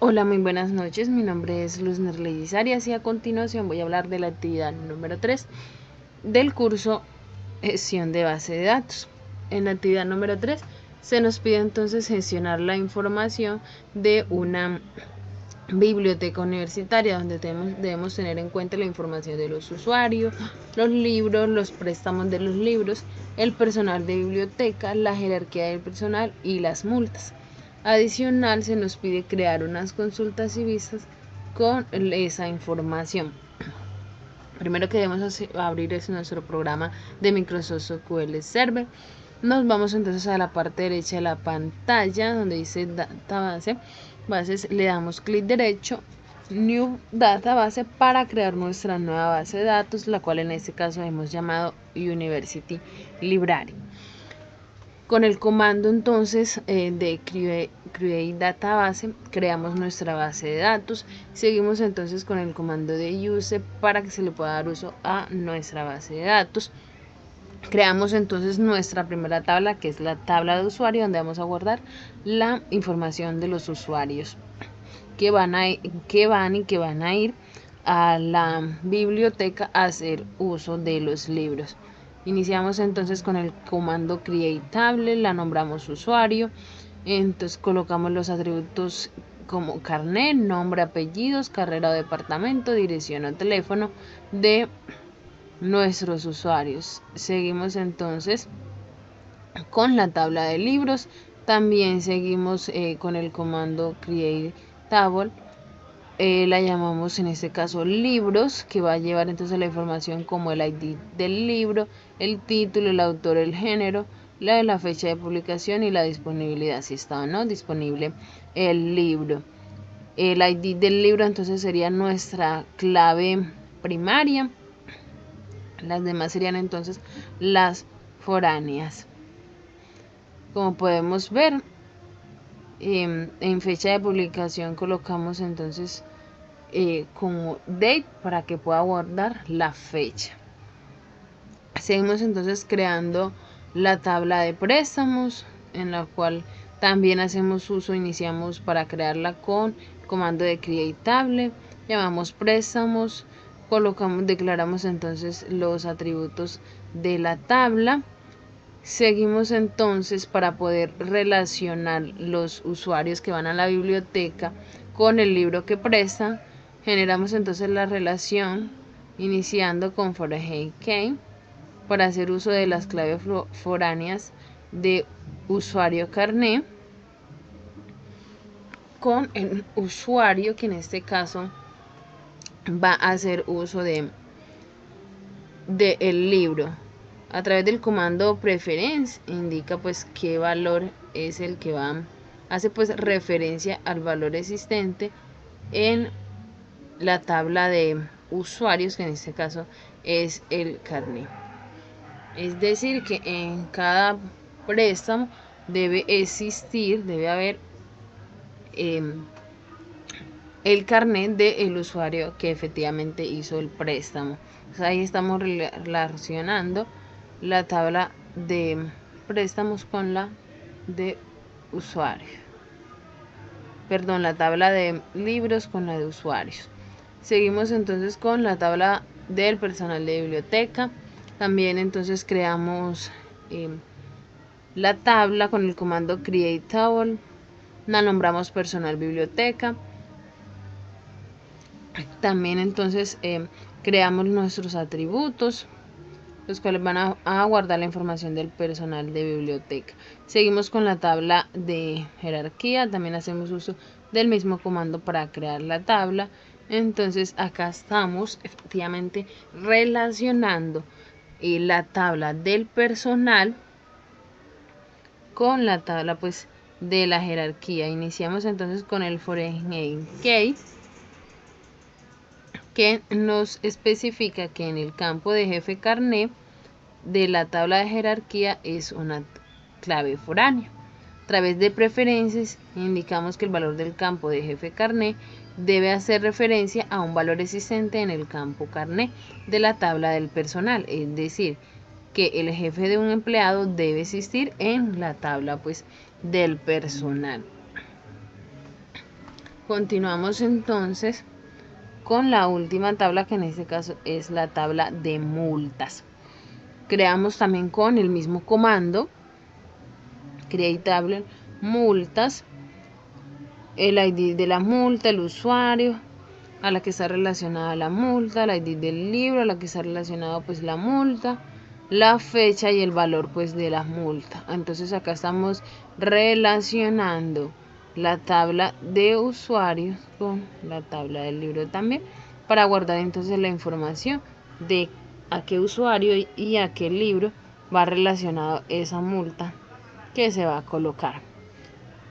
Hola, muy buenas noches. Mi nombre es Luz Nerleyes Arias y a continuación voy a hablar de la actividad número 3 del curso Gestión de Base de Datos. En la actividad número 3 se nos pide entonces gestionar la información de una biblioteca universitaria donde debemos tener en cuenta la información de los usuarios, los libros, los préstamos de los libros, el personal de biblioteca, la jerarquía del personal y las multas. Adicional, se nos pide crear unas consultas y vistas con esa información. Primero que debemos abrir es nuestro programa de Microsoft SQL Server. Nos vamos entonces a la parte derecha de la pantalla donde dice Database. Bases, le damos clic derecho, New Database, para crear nuestra nueva base de datos, la cual en este caso hemos llamado University Library. Con el comando entonces de create database creamos nuestra base de datos. Seguimos entonces con el comando de use para que se le pueda dar uso a nuestra base de datos. Creamos entonces nuestra primera tabla, que es la tabla de usuario, donde vamos a guardar la información de los usuarios que van a ir a la biblioteca a hacer uso de los libros. Iniciamos entonces con el comando create table, la nombramos usuario, entonces colocamos los atributos como carnet, nombre, apellidos, carrera o departamento, dirección o teléfono de nuestros usuarios. Seguimos entonces con la tabla de libros, también seguimos con el comando create table. La llamamos en este caso libros, que va a llevar entonces la información como el ID del libro, el título, el autor, el género, la fecha de publicación y la disponibilidad, si está o no disponible el libro. El ID del libro entonces sería nuestra clave primaria. Las demás serían entonces las foráneas. Como podemos ver, en fecha de publicación colocamos entonces como date para que pueda guardar la fecha. Seguimos entonces creando la tabla de préstamos, en la cual también hacemos uso, iniciamos para crearla con comando de create table, llamamos préstamos, declaramos entonces los atributos de la tabla. Seguimos entonces para poder relacionar los usuarios que van a la biblioteca con el libro que prestan. Generamos entonces la relación iniciando con for key para hacer uso de las claves foráneas de usuario carnet con el usuario que en este caso va a hacer uso de el libro. A través del comando preference indica pues qué valor es el que hace pues referencia al valor existente en la tabla de usuarios, que en este caso es el carnet. Es decir, que en cada préstamo debe haber el carnet del usuario que efectivamente hizo el préstamo. Entonces ahí estamos relacionando la tabla de préstamos con la de usuarios. Perdón, la tabla de libros con la de usuarios. Seguimos entonces con la tabla del personal de biblioteca. También entonces creamos la tabla con el comando create table. La nombramos personal biblioteca. También entonces creamos nuestros atributos, los cuales van a guardar la información del personal de biblioteca. Seguimos con la tabla de jerarquía, también hacemos uso del mismo comando para crear la tabla. Entonces acá estamos efectivamente relacionando la tabla del personal con la tabla pues de la jerarquía. Iniciamos entonces con el for key, que nos especifica que en el campo de jefe carnet de la tabla de jerarquía es una clave foránea. A través de preferencias indicamos que el valor del campo de jefe carnet debe hacer referencia a un valor existente en el campo carnet de la tabla del personal, es decir, que el jefe de un empleado debe existir en la tabla pues del personal. Continuamos entonces con la última tabla, que en este caso es la tabla de multas. Creamos también con el mismo comando create table multas, el ID de la multa, el usuario a la que está relacionada la multa, el ID del libro a la que está relacionado pues la multa, la fecha y el valor pues de la multa. Entonces acá estamos relacionando la tabla de usuarios con la tabla del libro también, para guardar entonces la información de a qué usuario y a qué libro va relacionado esa multa que se va a colocar.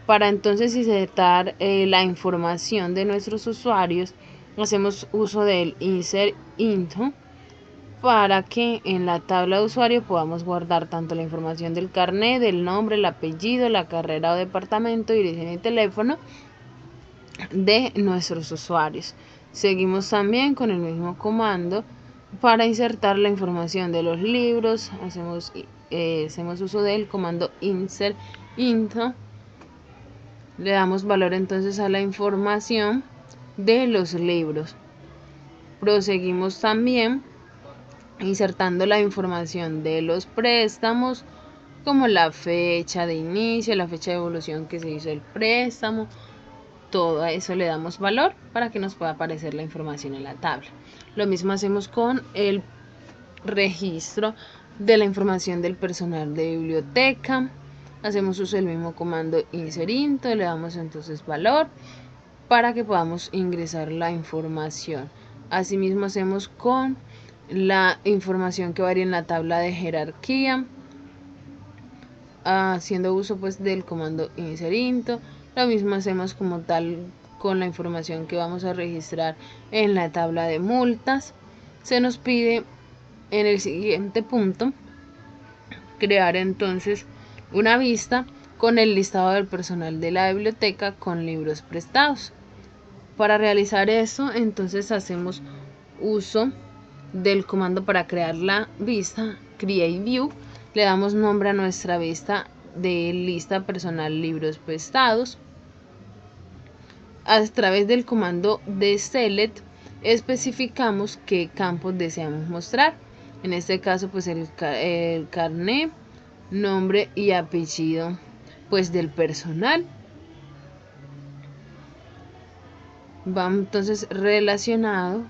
Para entonces insertar la información de nuestros usuarios, hacemos uso del insert into, para que en la tabla de usuario podamos guardar tanto la información del carnet, del nombre, el apellido, la carrera o departamento, dirección y teléfono de nuestros usuarios. Seguimos también con el mismo comando para insertar la información de los libros. Hacemos uso del comando insert into. Le damos valor entonces a la información de los libros. Proseguimos también insertando la información de los préstamos, como la fecha de inicio, la fecha de evolución que se hizo el préstamo. Todo a eso le damos valor para que nos pueda aparecer la información en la tabla. Lo mismo hacemos con el registro de la información del personal de biblioteca. Hacemos uso del mismo comando insert into, le damos entonces valor para que podamos ingresar la información. Asimismo hacemos con la información que varía en la tabla de jerarquía, haciendo uso pues del comando insert into. Lo mismo hacemos como tal con la información que vamos a registrar en la tabla de multas. Se nos pide en el siguiente punto crear entonces una vista con el listado del personal de la biblioteca con libros prestados. Para realizar eso, entonces hacemos uso del comando para crear la vista create view. Le damos nombre a nuestra vista de lista personal libros prestados. A través del comando de select especificamos qué campos deseamos mostrar. En este caso pues el carnet, nombre y apellido pues del personal. Va entonces relacionado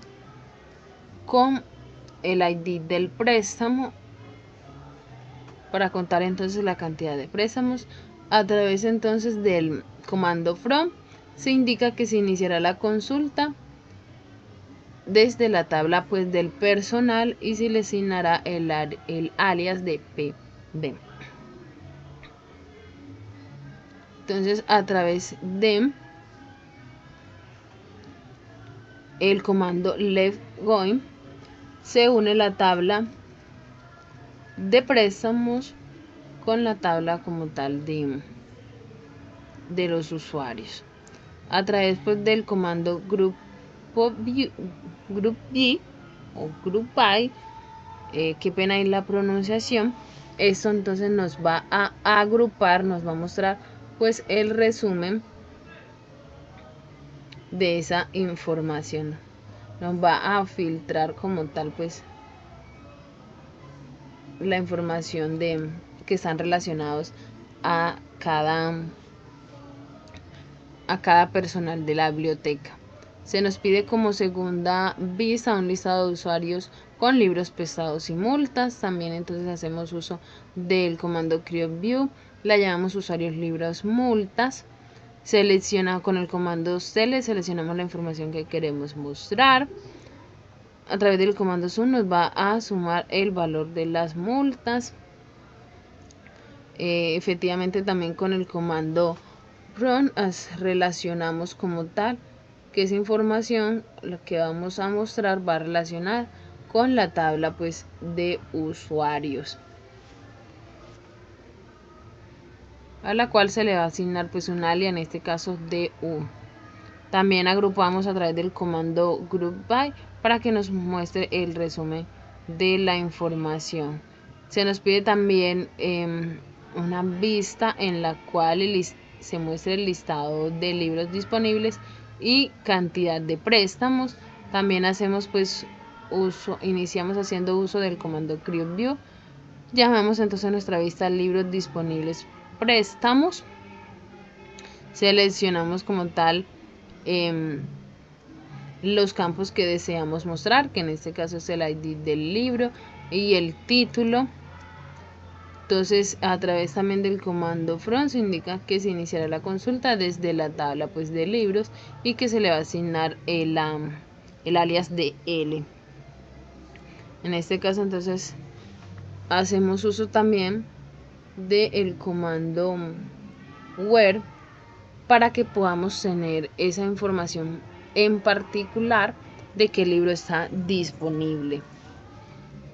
con el ID del préstamo, para contar entonces la cantidad de préstamos. A través entonces del comando from se indica que se iniciará la consulta desde la tabla pues del personal y se le asignará el alias de pb. Entonces a través de el comando left going se une la tabla de préstamos con la tabla como tal de los usuarios. A través pues del comando group by o group by, qué pena ahí la pronunciación. Esto entonces nos va a agrupar, nos va a mostrar pues el resumen de esa información, nos va a filtrar como tal pues la información de que están relacionados a cada personal de la biblioteca. Se nos pide como segunda vista un listado de usuarios con libros prestados y multas. También entonces hacemos uso del comando create view, la llamamos usuarios, libros, multas. Selecciona con el comando select, seleccionamos la información que queremos mostrar. A través del comando sum nos va a sumar el valor de las multas. Efectivamente también con el comando from relacionamos como tal que esa información, lo que vamos a mostrar, va a relacionar con la tabla pues de usuarios, a la cual se le va a asignar pues un alias, en este caso DU. También agrupamos a través del comando group by para que nos muestre el resumen de la información. Se nos pide también una vista en la cual se muestre el listado de libros disponibles y cantidad de préstamos. También hacemos pues iniciamos haciendo uso del comando createView. Llamamos entonces a nuestra vista libros disponibles préstamos. Seleccionamos como tal los campos que deseamos mostrar, que en este caso es el ID del libro y el título. Entonces, a través también del comando from se indica que se iniciará la consulta desde la tabla pues de libros y que se le va a asignar el alias de L. En este caso entonces hacemos uso también del comando where para que podamos tener esa información en particular de qué libro está disponible.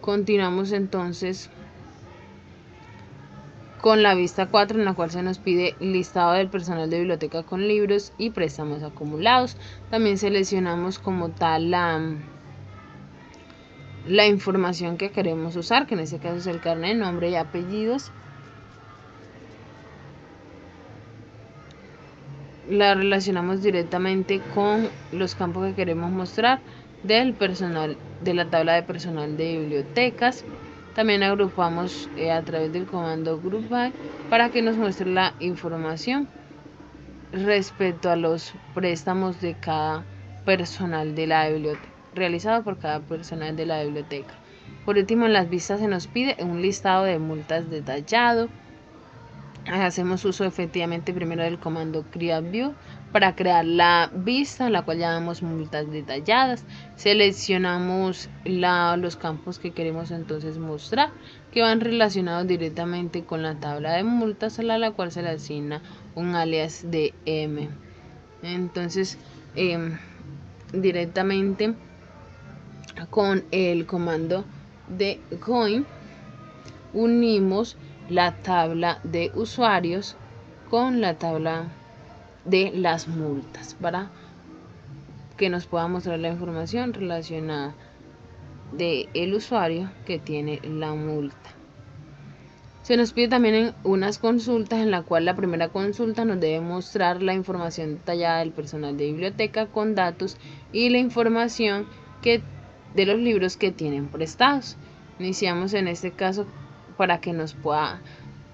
Continuamos entonces con la vista 4, en la cual se nos pide listado del personal de biblioteca con libros y préstamos acumulados. También seleccionamos como tal la información que queremos usar, que en este caso es el carnet, nombre y apellidos. La relacionamos directamente con los campos que queremos mostrar del personal, de la tabla de personal de bibliotecas. También agrupamos a través del comando group by para que nos muestre la información respecto a los préstamos de cada personal de la biblioteca, realizado por cada personal de la biblioteca. Por último, en las vistas se nos pide un listado de multas detallado. Hacemos uso efectivamente primero del comando createView para crear la vista, la cual llamamos multas detalladas. Seleccionamos los campos que queremos entonces mostrar, que van relacionados directamente con la tabla de multas, a la cual se le asigna un alias de M. Entonces, directamente con el comando de going unimos la tabla de usuarios con la tabla de las multas para que nos pueda mostrar la información relacionada del usuario que tiene la multa. Se nos pide también unas consultas, en la cual la primera consulta nos debe mostrar la información detallada del personal de biblioteca con datos y la información de los libros que tienen prestados. Iniciamos en este caso para que nos pueda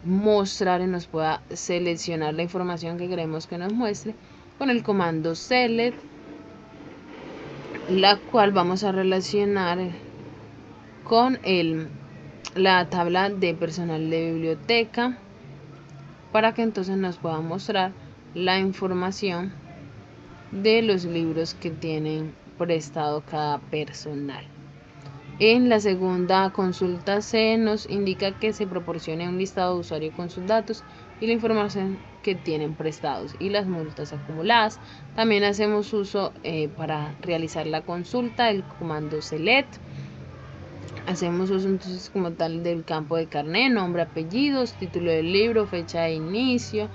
mostrar y nos pueda seleccionar la información que queremos que nos muestre con el comando select, la cual vamos a relacionar con la tabla de personal de biblioteca para que entonces nos pueda mostrar la información de los libros que tienen prestado cada personal. En la segunda consulta se nos indica que se proporcione un listado de usuario con sus datos y la información que tienen prestados y las multas acumuladas. También hacemos uso para realizar la consulta del comando select. Hacemos uso entonces como tal del campo de carnet, nombre, apellidos, título del libro, fecha de inicio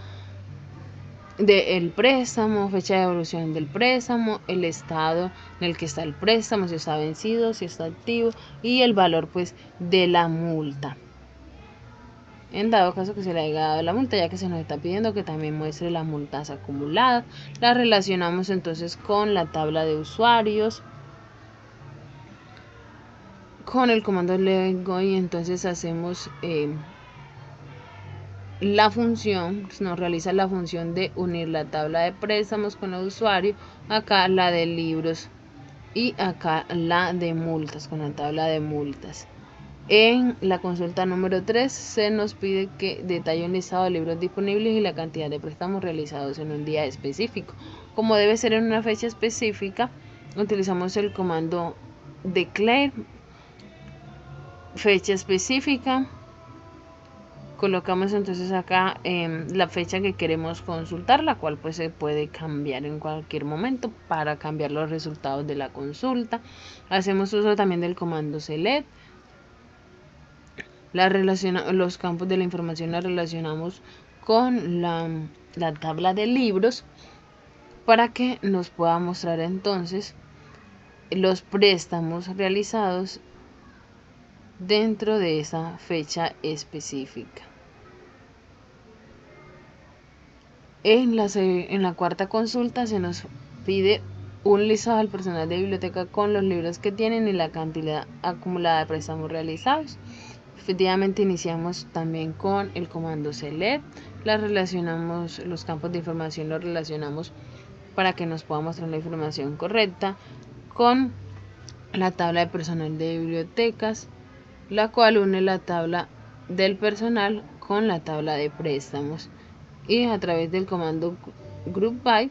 del préstamo, fecha de evolución del préstamo, el estado en el que está el préstamo, si está vencido, si está activo, y el valor pues de la multa. En dado caso que se le haya dado la multa, ya que se nos está pidiendo que también muestre las multas acumuladas, la relacionamos entonces con la tabla de usuarios, con el comando letgo, y entonces hacemos la función, nos realiza la función de unir la tabla de préstamos con el usuario, acá la de libros y acá la de multas con la tabla de multas. En la consulta número 3 se nos pide que detalle un listado de libros disponibles y la cantidad de préstamos realizados en un día específico. Como debe ser en una fecha específica, utilizamos el comando declare fecha específica. Colocamos entonces acá la fecha que queremos consultar, la cual pues se puede cambiar en cualquier momento para cambiar los resultados de la consulta. Hacemos uso también del comando select. Los campos de la información la relacionamos con la tabla de libros para que nos pueda mostrar entonces los préstamos realizados dentro de esa fecha específica. En la cuarta consulta se nos pide un listado del personal de biblioteca con los libros que tienen y la cantidad acumulada de préstamos realizados. Efectivamente iniciamos también con el comando select, los campos de información los relacionamos para que nos pueda mostrar la información correcta con la tabla de personal de bibliotecas, la cual une la tabla del personal con la tabla de préstamos, y a través del comando group by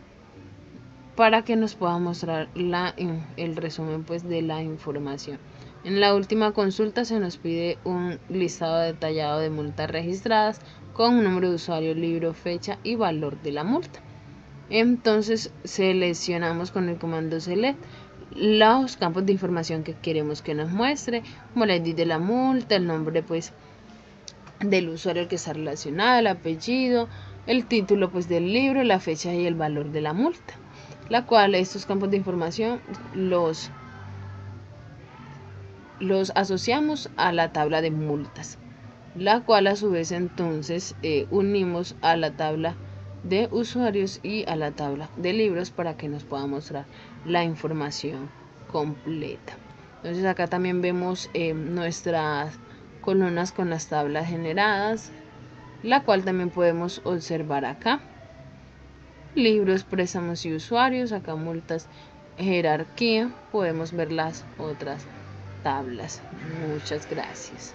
para que nos pueda mostrar el resumen pues de la información. En la última consulta se nos pide un listado detallado de multas registradas con un número de usuario, libro, fecha y valor de la multa. Entonces seleccionamos con el comando select los campos de información que queremos que nos muestre, como la ID de la multa, el nombre pues del usuario al que está relacionado, el apellido, el título pues del libro, la fecha y el valor de la multa, la cual estos campos de información los asociamos a la tabla de multas, la cual a su vez entonces unimos a la tabla de usuarios y a la tabla de libros para que nos pueda mostrar la información completa. Entonces acá también vemos nuestras columnas con las tablas generadas, la cual también podemos observar acá. Libros, préstamos y usuarios, acá multas, jerarquía, podemos ver las otras tablas. Muchas gracias.